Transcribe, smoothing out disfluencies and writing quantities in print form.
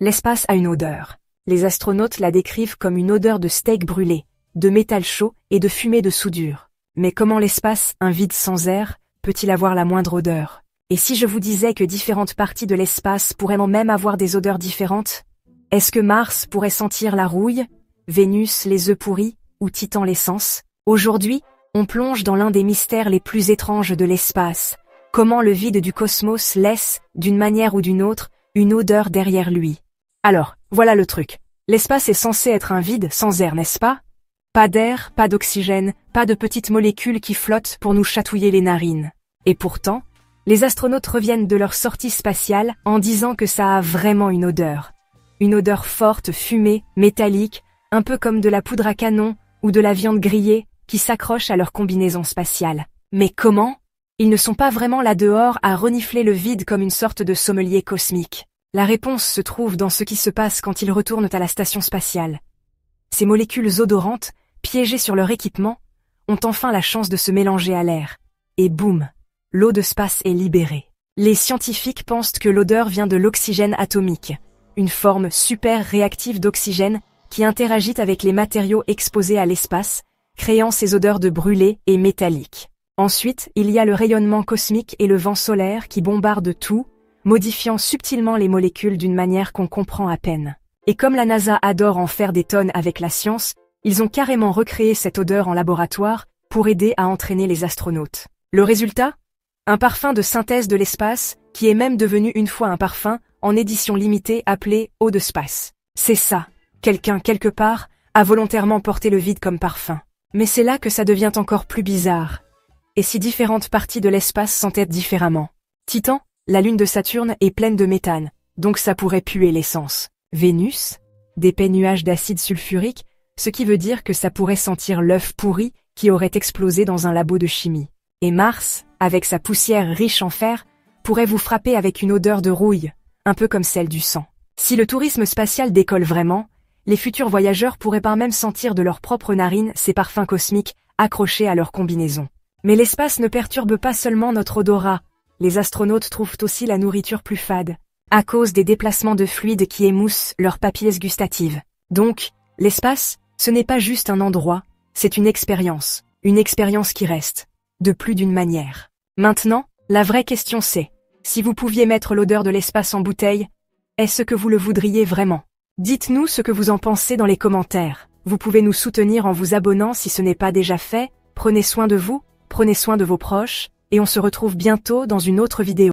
L'espace a une odeur. Les astronautes la décrivent comme une odeur de steak brûlé, de métal chaud et de fumée de soudure. Mais comment l'espace, un vide sans air, peut-il avoir la moindre odeur? Et si je vous disais que différentes parties de l'espace pourraient même avoir des odeurs différentes? Est-ce que Mars pourrait sentir la rouille, Vénus les œufs pourris, ou Titan l'essence? Aujourd'hui, on plonge dans l'un des mystères les plus étranges de l'espace. Comment le vide du cosmos laisse, d'une manière ou d'une autre, une odeur derrière lui. Alors, voilà le truc. L'espace est censé être un vide sans air, n'est-ce pas? Pas d'air, pas d'oxygène, pas de petites molécules qui flottent pour nous chatouiller les narines. Et pourtant, les astronautes reviennent de leur sortie spatiale en disant que ça a vraiment une odeur. Une odeur forte, fumée, métallique, un peu comme de la poudre à canon ou de la viande grillée qui s'accroche à leur combinaison spatiale. Mais comment? Ils ne sont pas vraiment là dehors à renifler le vide comme une sorte de sommelier cosmique. La réponse se trouve dans ce qui se passe quand ils retournent à la station spatiale. Ces molécules odorantes, piégées sur leur équipement, ont enfin la chance de se mélanger à l'air. Et boum, l'eau de space est libérée. Les scientifiques pensent que l'odeur vient de l'oxygène atomique, une forme super réactive d'oxygène qui interagit avec les matériaux exposés à l'espace, créant ces odeurs de brûlé et métallique. Ensuite, il y a le rayonnement cosmique et le vent solaire qui bombardent tout, modifiant subtilement les molécules d'une manière qu'on comprend à peine. Et comme la NASA adore en faire des tonnes avec la science, ils ont carrément recréé cette odeur en laboratoire pour aider à entraîner les astronautes. Le résultat? Un parfum de synthèse de l'espace, qui est même devenu une fois un parfum en édition limitée appelé Eau de Space. C'est ça, quelqu'un quelque part a volontairement porté le vide comme parfum. Mais c'est là que ça devient encore plus bizarre. Et si différentes parties de l'espace sentaient différemment? Titan, la lune de Saturne, est pleine de méthane, donc ça pourrait puer l'essence. Vénus, d'épais nuages d'acide sulfurique, ce qui veut dire que ça pourrait sentir l'œuf pourri qui aurait explosé dans un labo de chimie. Et Mars, avec sa poussière riche en fer, pourrait vous frapper avec une odeur de rouille, un peu comme celle du sang. Si le tourisme spatial décolle vraiment, les futurs voyageurs pourraient par même sentir de leurs propres narines ces parfums cosmiques accrochés à leur combinaison. Mais l'espace ne perturbe pas seulement notre odorat, les astronautes trouvent aussi la nourriture plus fade, à cause des déplacements de fluides qui émoussent leurs papilles gustatives. Donc, l'espace, ce n'est pas juste un endroit, c'est une expérience qui reste, de plus d'une manière. Maintenant, la vraie question c'est, si vous pouviez mettre l'odeur de l'espace en bouteille, est-ce que vous le voudriez vraiment? Dites-nous ce que vous en pensez dans les commentaires. Vous pouvez nous soutenir en vous abonnant si ce n'est pas déjà fait. Prenez soin de vous, prenez soin de vos proches, et on se retrouve bientôt dans une autre vidéo.